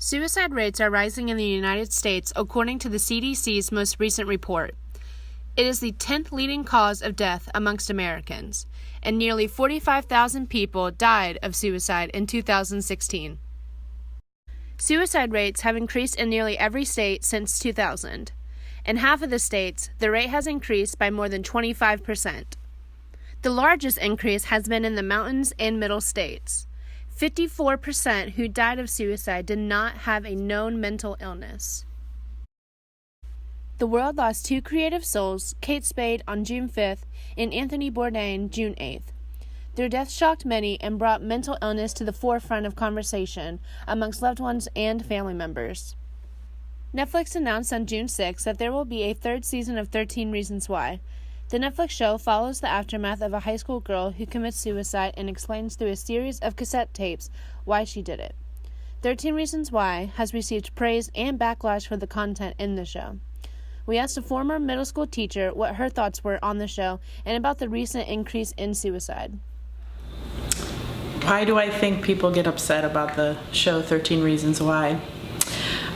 Suicide rates are rising in the United States according to the CDC's most recent report. It is the 10th leading cause of death amongst Americans, and nearly 45,000 people died of suicide in 2016. Suicide rates have increased in nearly every state since 2000. In half of the states, the rate has increased by more than 25%. The largest increase has been in the mountains and middle states. 54% who died of suicide did not have a known mental illness. The world lost two creative souls, Kate Spade on June 5th and Anthony Bourdain June 8th. Their deaths shocked many and brought mental illness to the forefront of conversation amongst loved ones and family members. Netflix announced on June 6th that there will be a third season of 13 Reasons Why. The Netflix show follows the aftermath of a high school girl who commits suicide and explains through a series of cassette tapes why she did it. 13 Reasons Why has received praise and backlash for the content in the show. We asked a former middle school teacher what her thoughts were on the show and about the recent increase in suicide. Why do I think people get upset about the show 13 Reasons Why?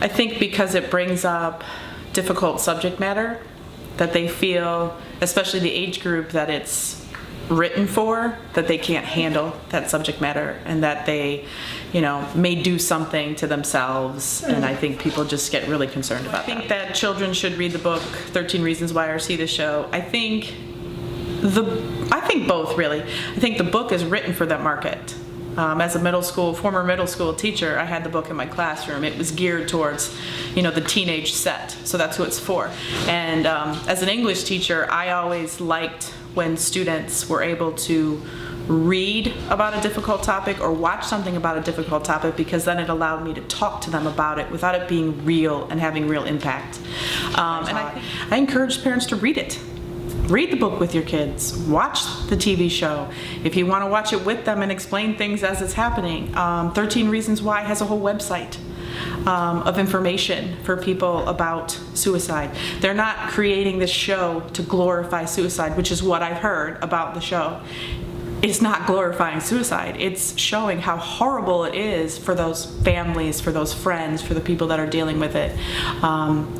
I think because it brings up difficult subject matter that they feel, especially the age group that it's written for, that they can't handle that subject matter and that they, may do something to themselves. And I think people just get really concerned about that. I think that children should read the book 13 Reasons Why or see the show. I think both, really. I think the book is written for that market. As a former middle school teacher, I had the book in my classroom. It was geared towards, the teenage set, so that's who it's for. And as an English teacher, I always liked when students were able to read about a difficult topic or watch something about a difficult topic, because then it allowed me to talk to them about it without it being real and having real impact. And I encourage parents to read it. Read the book with your kids. Watch the TV show. If you want to watch it with them and explain things as it's happening, 13 Reasons Why has a whole website of information for people about suicide. They're not creating this show to glorify suicide, which is what I've heard about the show. It's not glorifying suicide. It's showing how horrible it is for those families, for those friends, for the people that are dealing with it.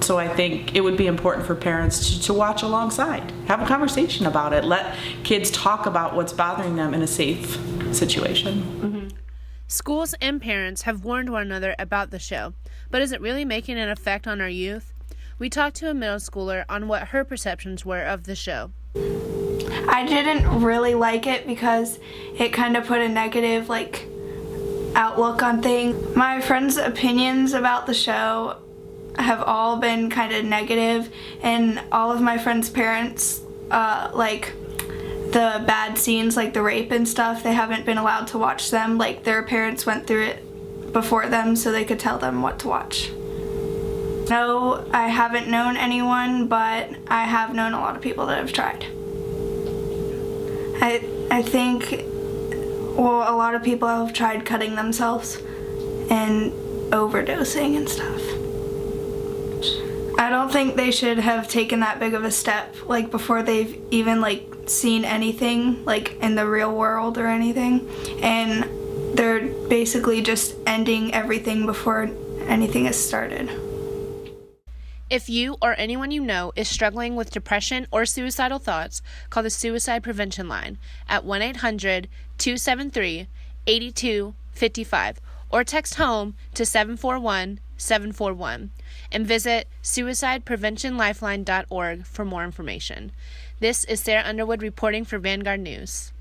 So I think it would be important for parents to watch alongside, have a conversation about it, let kids talk about what's bothering them in a safe situation. Mm-hmm. Schools and parents have warned one another about the show, but is it really making an effect on our youth? We talked to a middle schooler on what her perceptions were of the show. I didn't really like it because it kind of put a negative outlook on things. My friends' opinions about the show have all been kind of negative, and all of my friends' parents, the bad scenes like the rape and stuff, they haven't been allowed to watch them. Their parents went through it before them so they could tell them what to watch. No, I haven't known anyone, but I have known a lot of people that have tried. I think, a lot of people have tried cutting themselves and overdosing and stuff. I don't think they should have taken that big of a step, before they've even, seen anything, in the real world or anything. And they're basically just ending everything before anything has started. If you or anyone you know is struggling with depression or suicidal thoughts, call the Suicide Prevention Line at 1-800-273-8255 or text HOME to 741-741 and visit suicidepreventionlifeline.org for more information. This is Sarah Underwood reporting for Vanguard News.